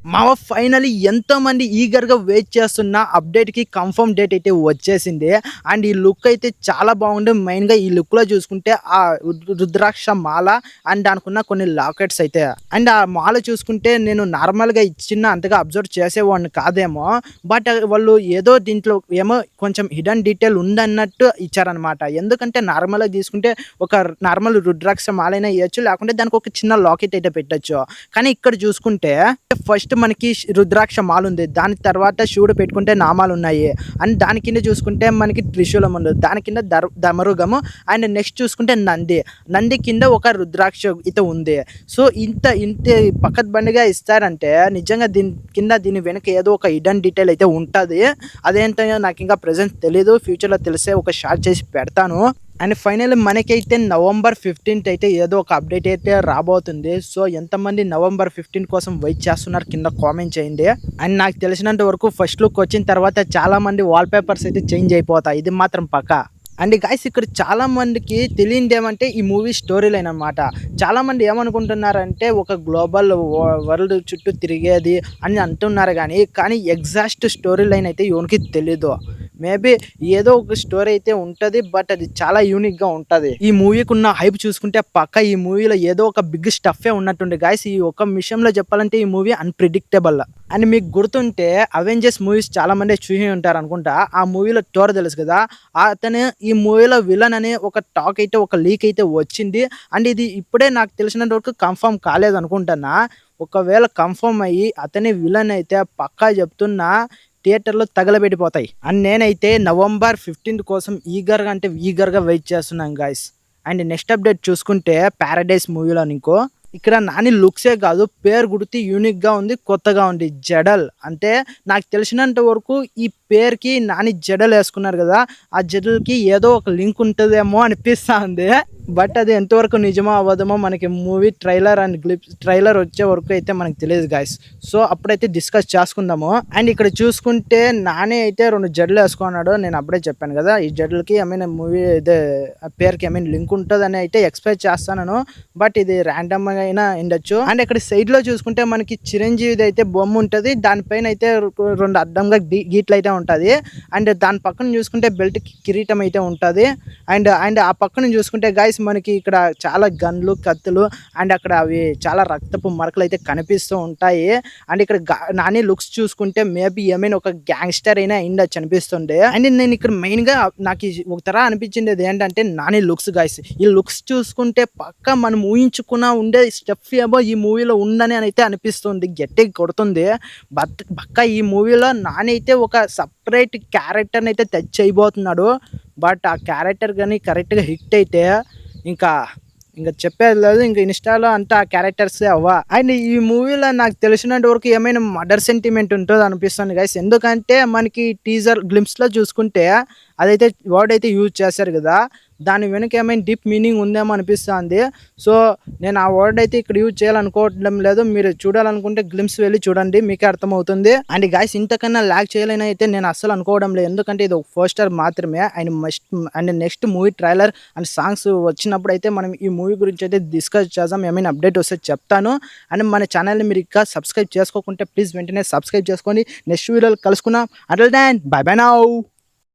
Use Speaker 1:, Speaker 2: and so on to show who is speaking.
Speaker 1: మావ ఫైనల్లీ ఎంతోమంది ఈగర్‌గా వెయిట్ చేస్తున్న అప్‌డేట్‌కి కన్ఫర్మ్ డేట్ అయితే వచ్చేసింది. అండ్ ఈ లుక్ అయితే చాలా బాగుంది. మెయిన్‌గా ఈ లుక్‌లో చూసుకుంటే ఆ రుద్రాక్ష మాల అండ్ దానికున్న కొన్ని లాకెట్స్ అయితే. అండ్ ఆ మాల చూసుకుంటే నేను నార్మల్‌గా ఇచ్చిన అంతగా అబ్జర్వ్ చేసేవాడిని కాదేమో. బట్ వాళ్ళు ఏదో దీంట్లో ఏమో కొంచెం హిడెన్ డీటెయిల్ ఉందన్నట్టు ఇచ్చారనమాట. ఎందుకంటే నార్మల్‌గా తీసుకుంటే ఒక నార్మల్ రుద్రాక్ష మాలైనా ఇయొచ్చు. లేకుంటే దానికి ఒక చిన్న లాకెట్ అయితే పెట్టొచ్చు. కానీ ఇక్కడ చూసుకుంటే ఫస్ట్ మనకి రుద్రాక్ష మాల ఉంది. దాని తర్వాత శివుడు పెట్టుకుంటే నామాలున్నాయి. అండ్ దాని కింద చూసుకుంటే మనకి త్రిశూలం ఉంది. దాని కింద ధమరుగము అండ్ నెక్స్ట్ చూసుకుంటే నంది. నంది కింద ఒక రుద్రాక్ష అయితే ఉంది. సో ఇంత పకడ్బందీగా ఇస్తారంటే నిజంగా దీని కింద దీని వెనక ఏదో ఒక హిడెన్ డీటెయిల్ అయితే ఉంటది. అదేంటో నాకు ఇంకా ప్రెజెంట్ తెలీదు. ఫ్యూచర్‌లో తెలిస్తే ఒక షార్ట్ చేసి పెడతాను. అండ్ ఫైనల్లీ మనకైతే నవంబర్ 15థ్ అయితే ఏదో ఒక అప్డేట్ అయితే రాబోతుంది. సో ఎంతమంది నవంబర్ 15 కోసం వెయిట్ చేస్తున్నారు కింద కామెంట్ చేయండి. అండ్ నాకు తెలిసినంత వరకు ఫస్ట్ లుక్ వచ్చిన తర్వాత చాలా మంది వాల్ పేపర్స్ అయితే చేంజ్ అయిపోతాయి. ఇది మాత్రం పక్కా. అండ్ గైస్ ఇక్కడ చాలా మందికి తెలియనిది ఏమంటే ఈ మూవీ స్టోరీ లైన్ అనమాట. చాలా మంది ఏమనుకుంటున్నారంటే ఒక గ్లోబల్ వరల్డ్ చుట్టూ తిరిగేది అని అంటున్నారు కానీ ఎగ్జాక్ట్ స్టోరీ లైన్ అయితే ఎవరికి తెలీదు. మేబీ ఏదో ఒక స్టోరీ అయితే ఉంటది. బట్ అది చాలా యూనిక్ గా ఉంటది. ఈ మూవీకి ఉన్న హైప్ చూసుకుంటే పక్క ఈ మూవీలో ఏదో ఒక బిగ్ స్టఫే ఉన్నట్టుంది గైస్. ఈ ఒక విషయంలో చెప్పాలంటే ఈ మూవీ అన్‌ప్రెడిక్టబుల్. అండ్ మీకు గుర్తుంటే అవెంజర్స్ మూవీస్ చాలా మంది చూసి ఉంటారు అనుకుంటా. ఆ మూవీలో థోర్ తెలుసు కదా. అతను ఈ మూవీలో విలన్ అనే ఒక టాక్ అయితే ఒక లీక్ అయితే వచ్చింది. అండ్ ఇది ఇప్పుడే నాకు తెలిసినంత వరకు కన్ఫర్మ్ కాలేదు అనుకుంటున్నా. ఒకవేళ కన్ఫర్మ్ అయ్యి అతని విలన్ అయితే పక్కా చెప్తున్నా థియేటర్‌లో తగలబెట్టిపోతాయి. అండ్ నేనైతే నవంబర్ 15 కోసం ఈగర్‌గా వెయిట్ చేస్తున్నాను గైస్. అండ్ నెక్స్ట్ అప్డేట్ చూసుకుంటే 'పారడైస్' మూవీలోనికో ఇక్కడ నాని లుక్సే కాదు పేరు గుర్తు యూనిక్‌గా ఉంది. కొత్తగా ఉంది. జడల్ అంటే నాకు తెలిసినంత వరకు ఈ పేరుకి నాని జడలేసుకున్నారు కదా. ఆ జడలకి ఏదో ఒక లింక్ ఉంటదేమో అనిపిస్తా ఉంది. బట్ అది ఎంతవరకు నిజమో అబద్ధమో మనకి మూవీ ట్రైలర్ వచ్చే వరకు అయితే మనకు తెలియదు గైస్. సో అప్పుడైతే డిస్కస్ చేసుకుందాము. అండ్ ఇక్కడ చూసుకుంటే నాని అయితే 2 జడలు వేసుకున్నాడు. నేను అప్పుడే చెప్పాను కదా. ఈ జడలకి మూవీ ఇదే ఆ పేరుకి లింక్ ఉంటదని అయితే ఎక్స్‌పెక్ట్ చేస్తున్నాను. బట్ ఇది ర్యాండమ్ గా అయినా ఉండొచ్చు. అండ్ ఇక్కడ సైడ్ లో చూసుకుంటే మనకి చిరంజీవిది అయితే బొమ్మ ఉంటది. దానిపైన అయితే 2 అడ్డంగా గీట్లు అయితే ఉంటది. అండ్ దాని పక్కన చూసుకుంటే బెల్ట్ కిరీటం అయితే ఉంటది. అండ్ ఆ పక్కన చూసుకుంటే గైస్ మనకి ఇక్కడ చాలా గన్లు కత్తులు అండ్ అక్కడ అవి చాలా రక్తపు మరకలు అయితే కనిపిస్తూ ఉంటాయి. అండ్ ఇక్కడ నాని లుక్స్ చూసుకుంటే మేబీ ఏమైనా ఒక గ్యాంగ్స్టర్ అయినా అయిండొచ్చు అనిపిస్తుంది. అండ్ నేను ఇక్కడ మెయిన్ గా నాకు ఒక తర అనిపించింది ఏంటంటే నాని లుక్స్ గైస్. ఈ లుక్స్ చూసుకుంటే పక్క మనం ఊహించుకున్న ఉండే స్టెప్ ఏమో ఈ మూవీలో ఉందని అయితే అనిపిస్తుంది. గట్టిగా కొడుతుంది. పక్క ఈ మూవీలో నాని అయితే ఒక సపరేట్ క్యారెక్టర్ని అయితే టచ్ చేయబోతున్నాడు. బట్ ఆ క్యారెక్టర్ కానీ కరెక్ట్గా హిట్ అయితే ఇంకా చెప్పేది లేదు. ఇంకా ఇన్‌స్టాలో అంతా ఆ క్యారెక్టర్సే అండ్ ఈ మూవీలో నాకు తెలిసినంత వరకు ఏమైనా మర్డర్ సెంటిమెంట్ ఉంటది అనిపిస్తుంది గైస్. ఎందుకంటే మనకి టీజర్ గ్లింప్స్‌లో చూసుకుంటే అదైతే వర్డ్ అయితే యూజ్ చేశారు కదా. దాని వెనక ఏమైనా డీప్ మీనింగ్ ఉందేమో అనిపిస్తుంది. సో నేను ఆ వర్డ్ అయితే ఇక్కడ యూజ్ చేయాలనుకోవడం లేదు. మీరు చూడాలనుకుంటే గ్లింప్స్ వెళ్ళి చూడండి. మీకే అర్థమవుతుంది. అండ్ గైస్ ఇంతకన్నా లాగ్ చేయాలని అయితే నేను అస్సలు అనుకోవడం లేదు. ఎందుకంటే ఇది ఒక పోస్టర్ మాత్రమే. And next movie trailer and songs వచ్చినప్పుడు అయితే మనం ఈ మూవీ గురించి అయితే డిస్కస్ చేద్దాం. ఏమైనా అప్డేట్ వస్తే చెప్తాను. అండ్ మన ఛానల్ని మీరు ఇంకా సబ్స్క్రైబ్ చేసుకోకుంటే ప్లీజ్ వెంటనే సబ్స్క్రైబ్ చేసుకోండి. నెక్స్ట్ వీడియోలో కలుసుకుందాం. Until then bye bye now.